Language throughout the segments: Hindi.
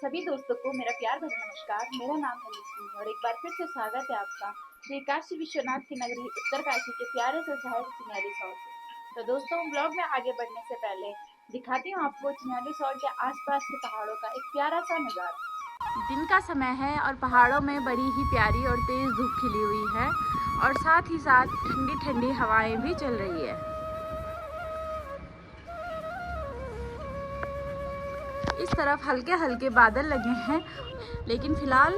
सभी दोस्तों को मेरा प्यार भरा नमस्कार। मेरा नाम है निस्सी और एक बार फिर से स्वागत है आपका श्री काशी विश्वनाथ की नगरी उत्तरकाशी के प्यारे से शहर चिन्याली सौर से। तो दोस्तों, ब्लॉग में आगे बढ़ने से पहले दिखाती हूँ आपको चिन्याली सौर के आसपास के पहाड़ों का एक प्यारा सा नज़ारा। दिन का समय है और पहाड़ों में बड़ी ही प्यारी और तेज धूप खिली हुई है और साथ ही साथ ठंडी ठंडी हवाएं भी चल रही है। इस तरफ हल्के हल्के बादल लगे हैं, लेकिन फिलहाल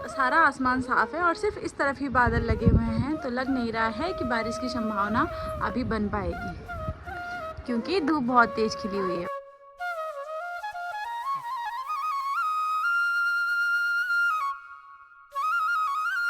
सारा आसमान साफ है और सिर्फ इस तरफ ही बादल लगे हुए हैं, तो लग नहीं रहा है कि बारिश की संभावना अभी बन पाएगी, क्योंकि धूप बहुत तेज खिली हुई है।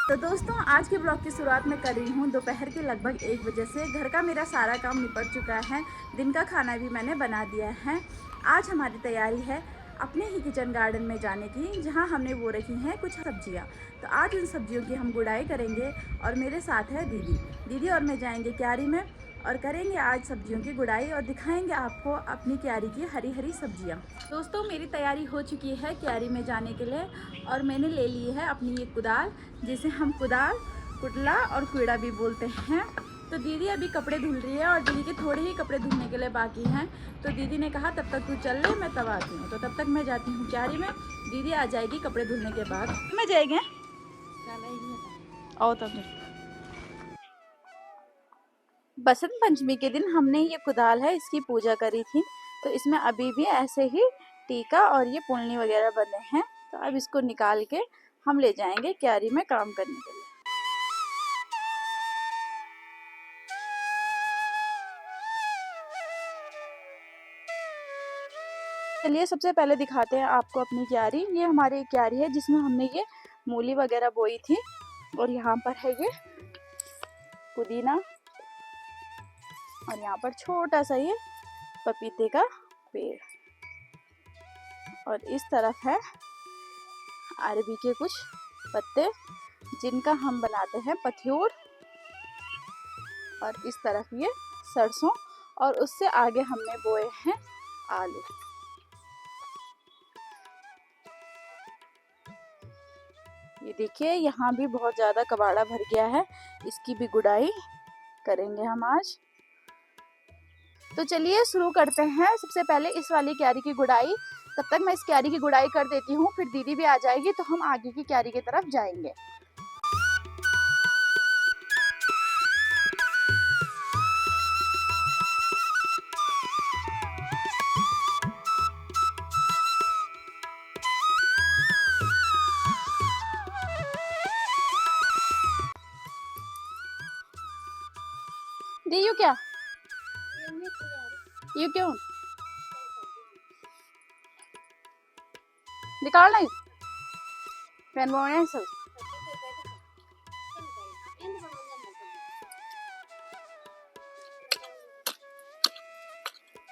तो दोस्तों, आज के ब्लॉग की शुरुआत मैं कर रही हूँ दोपहर के लगभग 1 बजे से। घर का मेरा सारा काम निपट चुका है, दिन का खाना भी मैंने बना दिया है। आज हमारी तैयारी है अपने ही किचन गार्डन में जाने की, जहाँ हमने वो रखी हैं कुछ सब्जियाँ। तो आज उन सब्जियों की हम गुड़ाई करेंगे और मेरे साथ है दीदी और मैं जाएंगे क्यारी में और करेंगे आज सब्जियों की गुड़ाई और दिखाएंगे आपको अपनी क्यारी की हरी हरी सब्जियां। दोस्तों, मेरी तैयारी हो चुकी है क्यारी में जाने के लिए और मैंने ले ली है अपनी ये कुदाल, जिसे हम कुदाल, कुटला और कुड़ा भी बोलते हैं। तो दीदी अभी कपड़े धुल रही है और दीदी के थोड़े ही कपड़े धुलने के लिए बाकी हैं। तो दीदी ने कहा तब तक तू चल ले, मैं तब आती हूँ। तो तब तक मैं जाती हूँ क्यारी में, दीदी आ जाएगी कपड़े धुलने के बाद। मैं जाएंगे आओ तब। बसंत पंचमी के दिन हमने ये कुदाल है, इसकी पूजा करी थी। तो इसमें अभी भी ऐसे ही टीका और ये पुलनी वगैरह बने हैं। तो अब इसको निकाल के हम ले जाएंगे क्यारी में काम करने के लिए। चलिए सबसे पहले दिखाते हैं आपको अपनी क्यारी। ये हमारी क्यारी है जिसमें हमने ये मूली वगैरह बोई थी और यहाँ पर है ये पुदीना और यहाँ पर छोटा सा ये पपीते का पेड़ और इस तरफ है अरबी के कुछ पत्ते जिनका हम बनाते हैं पत्यूर और इस तरफ ये सरसों और उससे आगे हमने बोए हैं आलू। ये देखिए यहाँ भी बहुत ज़्यादा कबाड़ा भर गया है, इसकी भी गुड़ाई करेंगे हम आज। तो चलिए शुरू करते हैं। सबसे पहले इस वाली क्यारी की गुड़ाई। तब तक मैं इस क्यारी की गुड़ाई कर देती हूँ, फिर दीदी भी आ जाएगी तो हम आगे की क्यारी की तरफ जाएंगे। दी यू क्या यू क्यों निकाल नहीं फैन बोने सब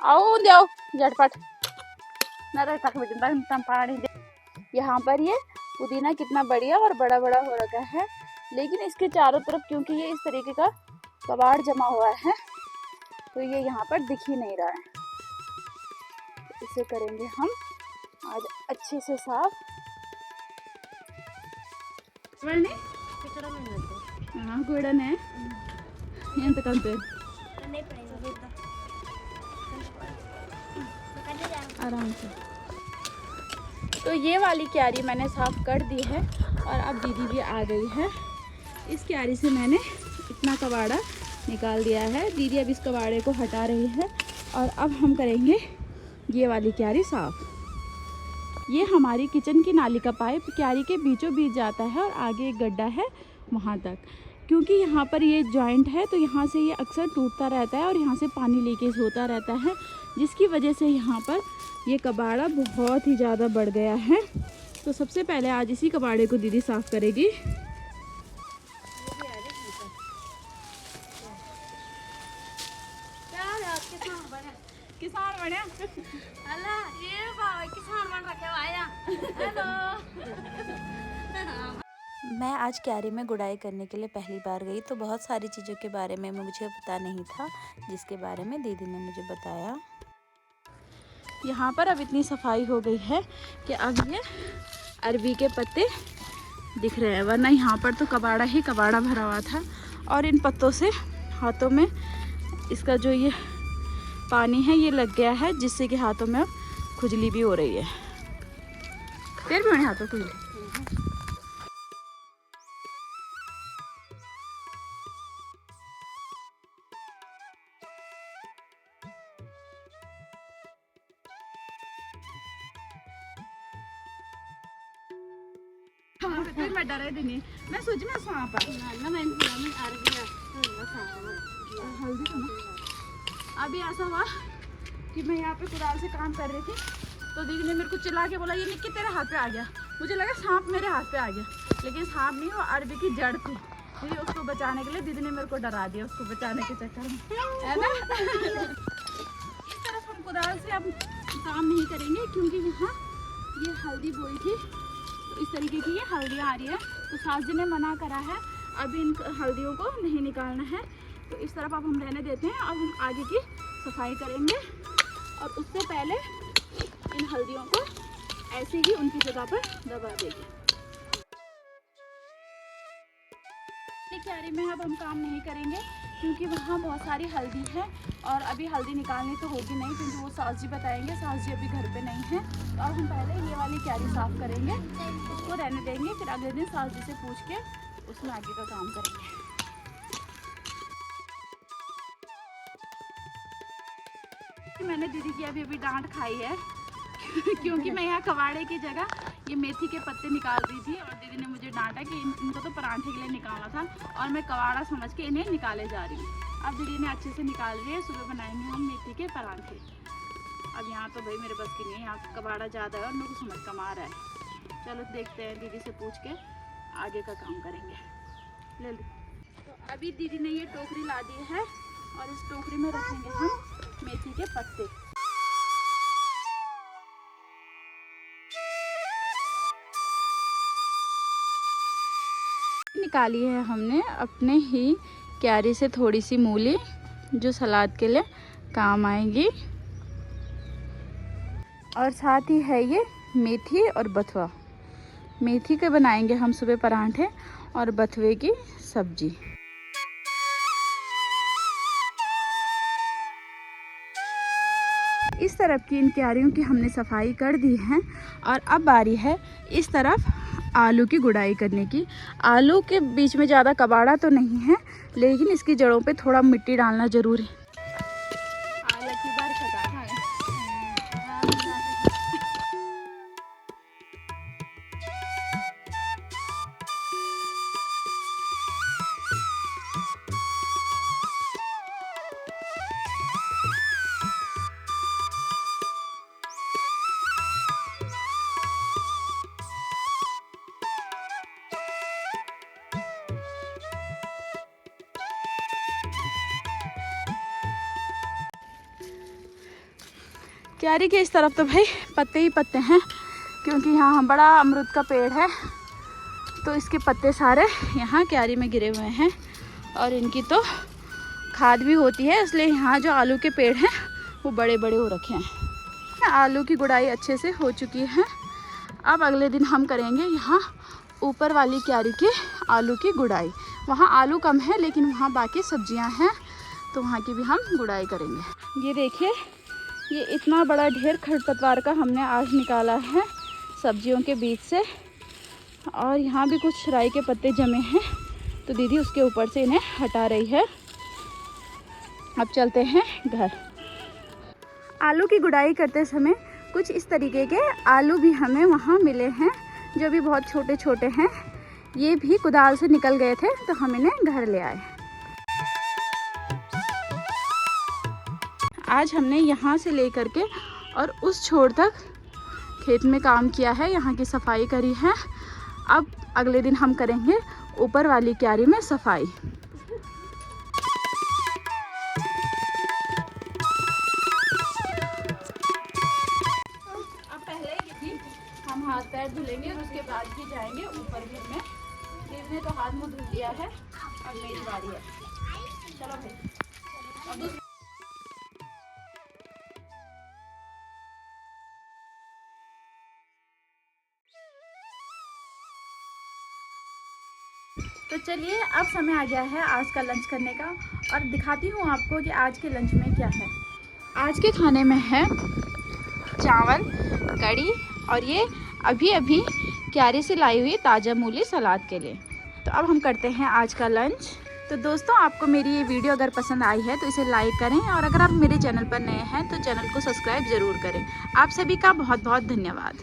आओ जाओ झटपट न तक पानी दे। यहाँ पर ये पुदीना कितना बढ़िया और बड़ा बड़ा हो रखा है, लेकिन इसके चारों तरफ क्योंकि ये इस तरीके का कबाड़ जमा हुआ है तो ये यहाँ पर दिख ही नहीं रहा है। इसे करेंगे हम आज अच्छे से साफ। हाँ कूड़न है आराम से। तो ये वाली क्यारी मैंने साफ कर दी है और अब दीदी भी आ गई है। इस क्यारी से मैंने इतना कबाड़ा निकाल दिया है। दीदी अब इस कबाड़े को हटा रही है और अब हम करेंगे ये वाली क्यारी साफ। ये हमारी किचन की नाली का पाइप क्यारी के बीचों बीच जाता है और आगे एक गड्ढा है वहाँ तक। क्योंकि यहाँ पर ये जॉइंट है तो यहाँ से ये अक्सर टूटता रहता है और यहाँ से पानी लीकेज होता रहता है, जिसकी वजह से यहाँ पर ये कबाड़ा बहुत ही ज़्यादा बढ़ गया है। तो सबसे पहले आज इसी कबाड़े को दीदी साफ़ करेगी। किसान बने अल्लाह ये किसान बन रखे आया। मैं आज क्यारी में गुड़ाई करने के लिए पहली बार गई, तो बहुत सारी चीज़ों के बारे में मुझे पता नहीं था, जिसके बारे में दीदी ने मुझे बताया। यहाँ पर अब इतनी सफाई हो गई है कि अब ये अरबी के पत्ते दिख रहे हैं, वरना यहाँ पर तो कबाड़ा ही कबाड़ा भरा हुआ था। और इन पत्तों से हाथों में इसका जो ये पानी है ये लग गया है, जिससे कि हाथों में अब खुजली भी हो रही है। तेरे भी मेरे हाथों खुजली। मैं डरे दिन मैं सोच में सांप हल्दी तो ना। अभी ऐसा हुआ कि मैं यहाँ पे कुदाल से काम कर रही थी, तो दीदी ने मेरे को चिल्ला के बोला ये निक्की तेरे हाथ पे आ गया। मुझे लगा सांप मेरे हाथ पे आ गया, लेकिन सांप नहीं, वो अरबी की जड़ थी। दीदी उसको बचाने के लिए दीदी ने मेरे को डरा दिया, उसको बचाने के चक्कर में, है ना। इस तरफ हम कुदाल से अब काम नहीं करेंगे, क्योंकि यहाँ ये हल्दी बोई थी, तो इस तरीके की ये हल्दियाँ आ रही है। तो सास जी ने मना करा है अभी इन हल्दियों को नहीं निकालना है, तो इस तरफ अब हम रहने देते हैं। अब हम आगे की सफाई करेंगे और उससे पहले इन हल्दियों को ऐसे ही उनकी जगह पर दबा देंगे। क्यारी में अब हम काम नहीं करेंगे, क्योंकि वहाँ बहुत सारी हल्दी है और अभी हल्दी निकालनी तो होगी नहीं, क्योंकि वो सास जी बताएंगे। सास जी अभी घर पे नहीं है, तो अब हम पहले ये वाली क्यारी साफ़ करेंगे, उसको रहने देंगे। फिर अगले दिन सास जी से पूछ के उसमें आगे का काम करेंगे। मैंने दीदी की अभी डांट खाई है क्योंकि मैं यहाँ कबाड़े की जगह ये मेथी के पत्ते निकाल रही थी, और दीदी ने मुझे डांटा कि इनको तो पराठे के लिए निकालना था, और मैं कबाड़ा समझ के इन्हें निकाले जा रही हूँ। अब दीदी ने अच्छे से निकाल रही है, सुबह बनाएंगे हम मेथी के पराठे। अब यहाँ तो भाई मेरे बस की नहीं है, यहाँ कबाड़ा ज़्यादा है और मेरे को समझ कम आ रहा है। चलो देखते हैं, दीदी से पूछ के आगे का काम करेंगे। ले लो। तो अभी दीदी ने ये टोकरी ला दी है, और इस टोकरी में रखेंगे हम मेथी के पत्ते। निकाली है हमने अपने ही क्यारी से थोड़ी सी मूली, जो सलाद के लिए काम आएगी, और साथ ही है ये मेथी और बथुआ। मेथी के बनाएंगे हम सुबह पराठे, और बथुए की सब्जी। इस तरफ की इन क्यारियों की हमने सफाई कर दी है, और अब बारी है इस तरफ आलू की गुड़ाई करने की। आलू के बीच में ज़्यादा कबाड़ा तो नहीं है, लेकिन इसकी जड़ों पे थोड़ा मिट्टी डालना जरूरी है। क्यारी के इस तरफ तो भाई पत्ते ही पत्ते हैं, क्योंकि यहाँ बड़ा अमरूद का पेड़ है, तो इसके पत्ते सारे यहाँ क्यारी में गिरे हुए हैं, और इनकी तो खाद भी होती है, इसलिए यहाँ जो आलू के पेड़ हैं वो बड़े बड़े हो रखे हैं। आलू की गुड़ाई अच्छे से हो चुकी है। अब अगले दिन हम करेंगे यहाँ ऊपर वाली क्यारी की आलू की गुड़ाई। वहाँ आलू कम है, लेकिन वहाँ बाकी सब्जियाँ हैं, तो वहाँ की भी हम गुड़ाई करेंगे। ये देखिए, ये इतना बड़ा ढेर खरपतवार का हमने आज निकाला है सब्जियों के बीच से, और यहाँ भी कुछ राई के पत्ते जमे हैं, तो दीदी उसके ऊपर से इन्हें हटा रही है। अब चलते हैं घर। आलू की गुड़ाई करते समय कुछ इस तरीके के आलू भी हमें वहाँ मिले हैं, जो भी बहुत छोटे छोटे हैं। ये भी कुदाल से निकल गए थे, तो हम इन्हें घर ले आए। आज हमने यहाँ से लेकर के और उस छोर तक खेत में काम किया है, यहाँ की सफाई करी है। अब अगले दिन हम करेंगे ऊपर वाली क्यारी में सफाई। अब पहले हम हाथ पैर धुलेंगे, और उसके बाद ही जाएंगे ऊपर घर में। इसने तो हाथ मुँह धुल दिया है, अब मेरी बारी है। चलो भाई। अब तो चलिए अब समय आ गया है आज का लंच करने का, और दिखाती हूँ आपको कि आज के लंच में क्या है। आज के खाने में है चावल, कड़ी, और ये अभी अभी क्यारी से लाई हुई ताज़ा मूली सलाद के लिए। तो अब हम करते हैं आज का लंच। तो दोस्तों, आपको मेरी ये वीडियो अगर पसंद आई है तो इसे लाइक करें, और अगर आप मेरे चैनल पर नए हैं तो चैनल को सब्सक्राइब ज़रूर करें। आप सभी का बहुत बहुत धन्यवाद।